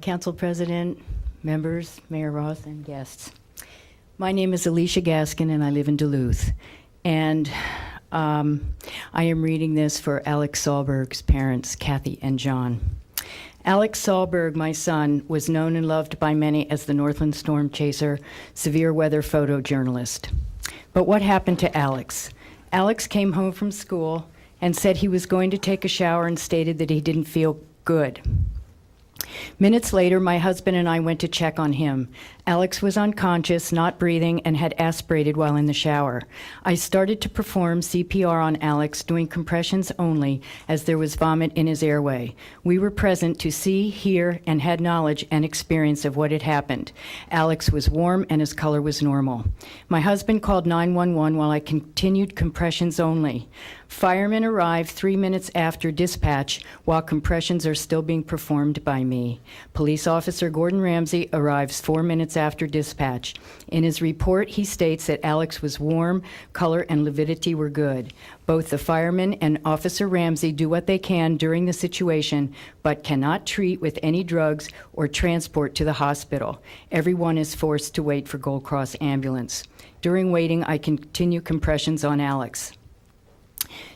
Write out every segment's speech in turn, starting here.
Council President, members, Mayor Roth, and guests. My name is Alicia Gaskin, and I live in Duluth. And I am reading this for Alex Sahlberg's parents, Kathy and John. Alex Sahlberg, my son, was known and loved by many as the Northland storm chaser, severe weather photojournalist. But what happened to Alex? Alex came home from school and said he was going to take a shower and stated that he didn't feel good. Minutes later, my husband and I went to check on him. Alex was unconscious, not breathing, and had aspirated while in the shower. I started to perform CPR on Alex, doing compressions only, as there was vomit in his airway. We were present to see, hear, and had knowledge and experience of what had happened. Alex was warm and his color was normal. My husband called 911 while I continued compressions only. Firemen arrived 3 minutes after dispatch while compressions are still being performed by me. Police officer Gordon Ramsey arrives 4 minutes after dispatch. In his report, he states that Alex was warm, color and lividity were good. Both the firemen and Officer Ramsey do what they can during the situation, but cannot treat with any drugs or transport to the hospital. Everyone is forced to wait for Gold Cross ambulance. During waiting, I continue compressions on Alex.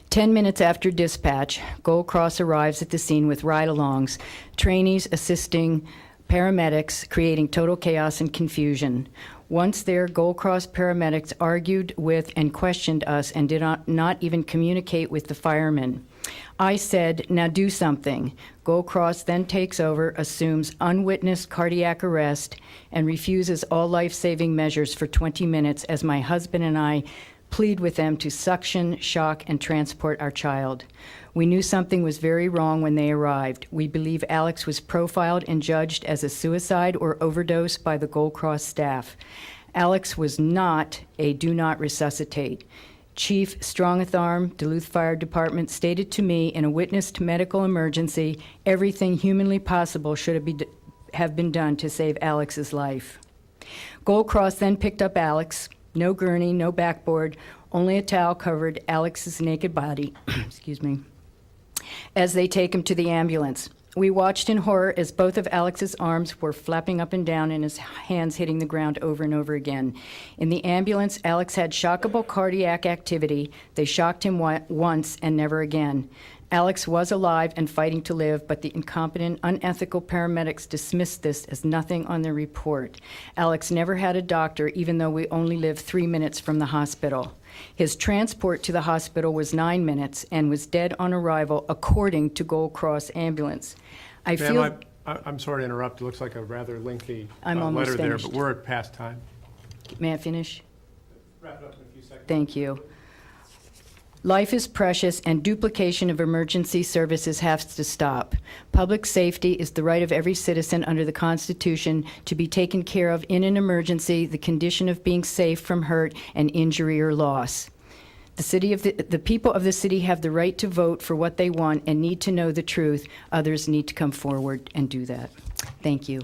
10 minutes after dispatch, Gold Cross arrives at the scene with ride-alongs, trainees assisting paramedics, creating total chaos and confusion. Once there, Gold Cross paramedics argued with and questioned us and did not even communicate with the firemen. I said, "Now do something." Gold Cross then takes over, assumes unwitnessed cardiac arrest, and refuses all life-saving measures for 20 minutes as my husband and I plead with them to suction, shock, and transport our child. We knew something was very wrong when they arrived. We believe Alex was profiled and judged as a suicide or overdose by the Gold Cross staff. Alex was not a do not resuscitate. Chief Strongatharm, Duluth Fire Department, stated to me in a witnessed medical emergency, everything humanly possible should have been done to save Alex's life. Gold Cross then picked up Alex. No gurney, no backboard, only a towel covered Alex's naked body, excuse me, as they take him to the ambulance. We watched in horror as both of Alex's arms were flapping up and down and his hands hitting the ground over and over again. In the ambulance, Alex had shockable cardiac activity. They shocked him once and never again. Alex was alive and fighting to live, but the incompetent, unethical paramedics dismissed this as nothing on their report. Alex never had a doctor, even though we only lived 3 minutes from the hospital. His transport to the hospital was 9 minutes and was dead on arrival, according to Gold Cross ambulance. I'm sorry to interrupt. It looks like a rather lengthy almost letter there, finished. but we're at past time. May I finish? Wrap it up in a few seconds. Thank you. Life is precious, and duplication of emergency services has to stop. Public safety is the right of every citizen under the Constitution to be taken care of in an emergency, the condition of being safe from hurt and injury or loss. The people of the city have the right to vote for what they want and need to know the truth. Others need to come forward and do that. Thank you.